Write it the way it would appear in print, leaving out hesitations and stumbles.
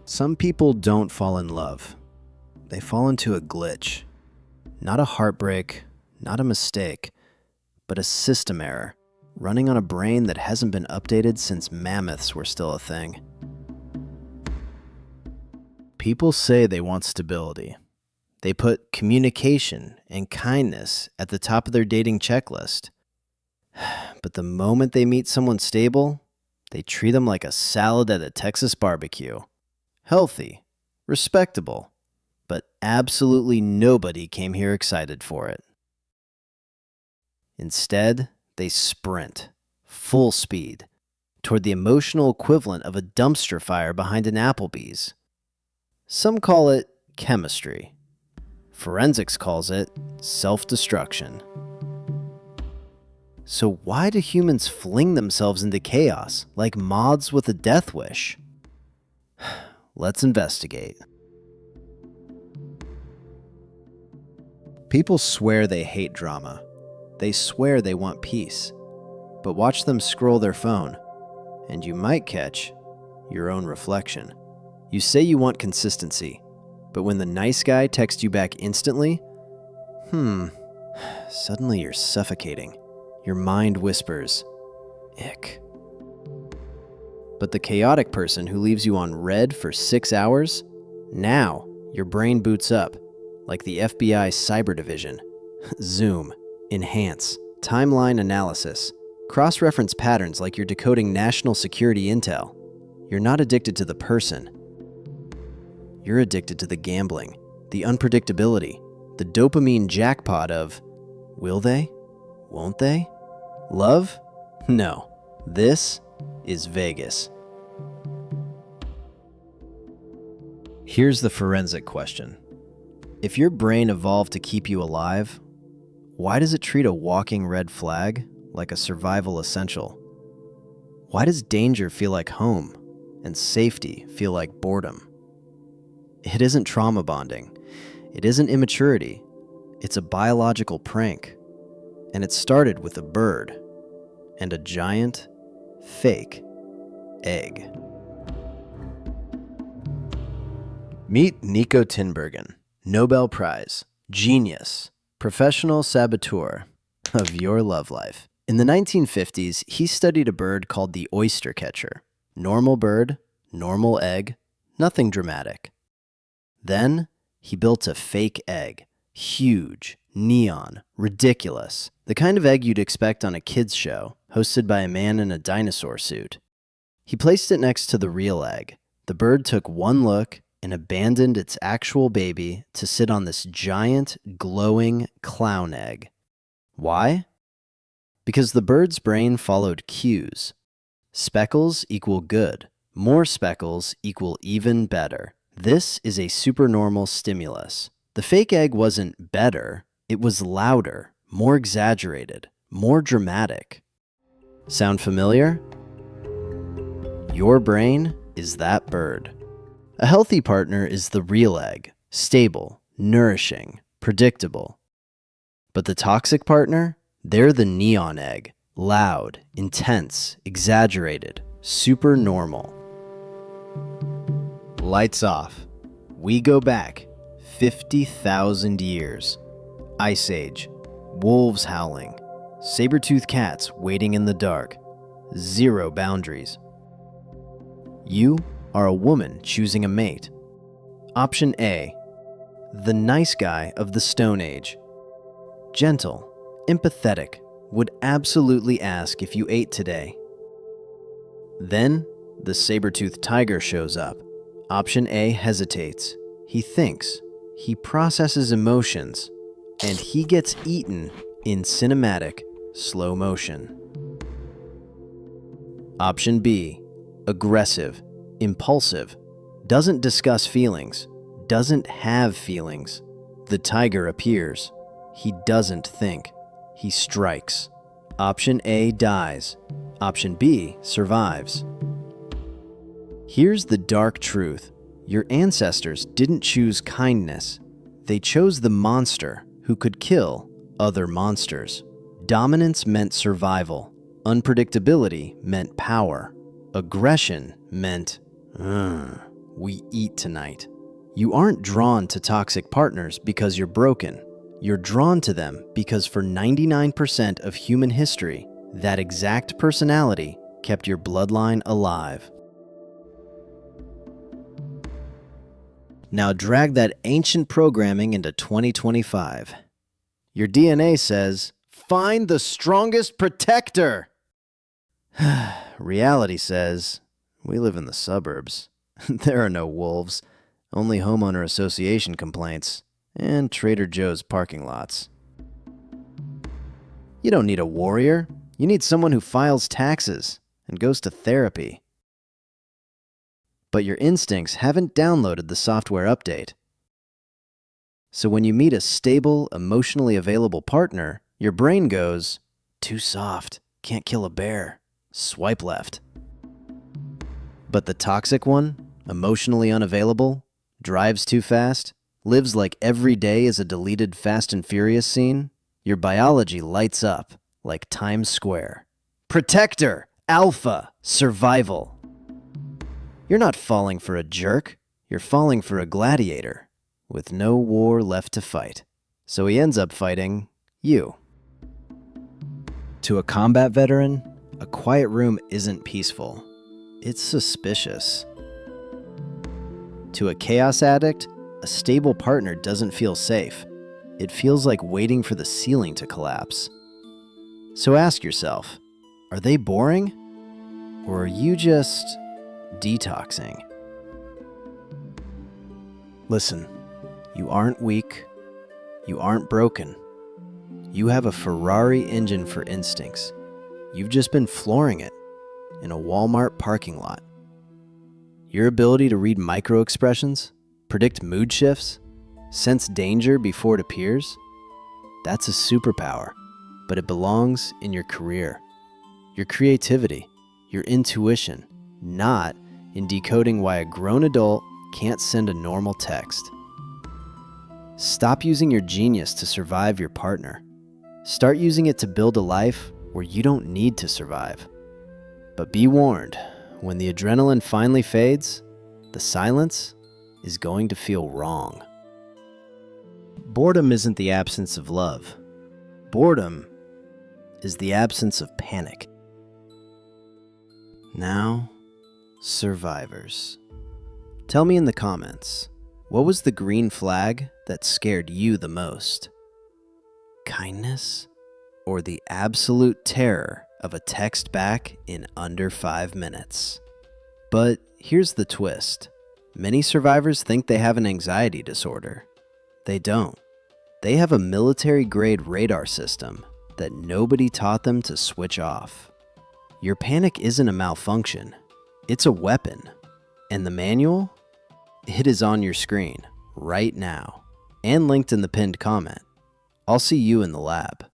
Some people don't fall in love. They fall into a glitch. Not a heartbreak, not a mistake, but a system error running on a brain that hasn't been updated since mammoths were still a thing. People say they want stability. They put communication and kindness at the top of their dating checklist. But the moment they meet someone stable, they treat them like a salad at a Texas barbecue. Healthy, respectable, but absolutely nobody came here excited for it. Instead, they sprint, full speed, toward the emotional equivalent of a dumpster fire behind an Applebee's. Some call it chemistry. Forensics calls it self-destruction. So why do humans fling themselves into chaos like moths with a death wish? Let's investigate. People swear they hate drama. They swear they want peace. But watch them scroll their phone, and you might catch your own reflection. You say you want consistency, but when the nice guy texts you back instantly, suddenly you're suffocating. Your mind whispers, ick. But the chaotic person who leaves you on red for 6 hours, now your brain boots up, like the FBI cyber division. Zoom, enhance, timeline analysis, cross-reference patterns like you're decoding national security intel. You're not addicted to the person. You're addicted to the gambling, the unpredictability, the dopamine jackpot of, will they? Won't they? Love? No. This is Vegas. Here's the forensic question. If your brain evolved to keep you alive, why does it treat a walking red flag like a survival essential? Why does danger feel like home and safety feel like boredom? It isn't trauma bonding. It isn't immaturity. It's a biological prank. And it started with a bird and a giant, fake egg. Meet Nico Tinbergen, Nobel Prize, genius, professional saboteur of your love life. In the 1950s, he studied a bird called the oyster catcher. Normal bird, normal egg, nothing dramatic. Then he built a fake egg, huge, neon, ridiculous, the kind of egg you'd expect on a kids show, hosted by a man in a dinosaur suit. He placed it next to the real egg. The bird took one look and abandoned its actual baby to sit on this giant, glowing clown egg. Why? Because the bird's brain followed cues. Speckles equal good. More speckles equal even better. This is a supernormal stimulus. The fake egg wasn't better, it was louder, more exaggerated, more dramatic. Sound familiar? Your brain is that bird. A healthy partner is the real egg, stable, nourishing, predictable. But the toxic partner? They're the neon egg, loud, intense, exaggerated, super normal. Lights off. We go back 50,000 years. Ice Age. Wolves howling. Saber-toothed cats waiting in the dark. Zero boundaries. You are a woman choosing a mate. Option A. The nice guy of the Stone Age. Gentle, empathetic, would absolutely ask if you ate today. Then, the saber-toothed tiger shows up. Option A hesitates. He thinks. He processes emotions. And he gets eaten in cinematic slow motion. Option B. Aggressive, impulsive, doesn't discuss feelings, doesn't have feelings. The tiger appears. He doesn't think. He strikes. Option A dies. Option B survives. Here's the dark truth. Your ancestors didn't choose kindness. They chose the monster who could kill other monsters. Dominance meant survival. Unpredictability meant power. Aggression meant, we eat tonight. You aren't drawn to toxic partners because you're broken. You're drawn to them because for 99% of human history, that exact personality kept your bloodline alive. Now drag that ancient programming into 2025. Your DNA says, find the strongest protector. Reality says, we live in the suburbs. There are no wolves, only homeowner association complaints, and Trader Joe's parking lots. You don't need a warrior. You need someone who files taxes and goes to therapy. But your instincts haven't downloaded the software update. So when you meet a stable, emotionally available partner, your brain goes, too soft, can't kill a bear, swipe left. But the toxic one, emotionally unavailable, drives too fast, lives like every day is a deleted Fast and Furious scene, your biology lights up like Times Square. Protector, alpha, survival. You're not falling for a jerk, you're falling for a gladiator with no war left to fight. So he ends up fighting you. To a combat veteran, a quiet room isn't peaceful. It's suspicious. To a chaos addict, a stable partner doesn't feel safe. It feels like waiting for the ceiling to collapse. So ask yourself, are they boring? Or are you just detoxing? Listen, you aren't weak. You aren't broken. You have a Ferrari engine for instincts. You've just been flooring it in a Walmart parking lot. Your ability to read micro-expressions, predict mood shifts, sense danger before it appears, that's a superpower, but it belongs in your career, your creativity, your intuition, not in decoding why a grown adult can't send a normal text. Stop using your genius to survive your partner. Start using it to build a life where you don't need to survive. But be warned, when the adrenaline finally fades, the silence is going to feel wrong. Boredom isn't the absence of love. Boredom is the absence of panic. Now, survivors. Tell me in the comments, what was the green flag that scared you the most? Kindness? Or the absolute terror of a text back in under 5 minutes? But here's the twist. Many survivors think they have an anxiety disorder. They don't. They have a military-grade radar system that nobody taught them to switch off. Your panic isn't a malfunction. It's a weapon. And the manual? It is on your screen right now and linked in the pinned comment. I'll see you in the lab.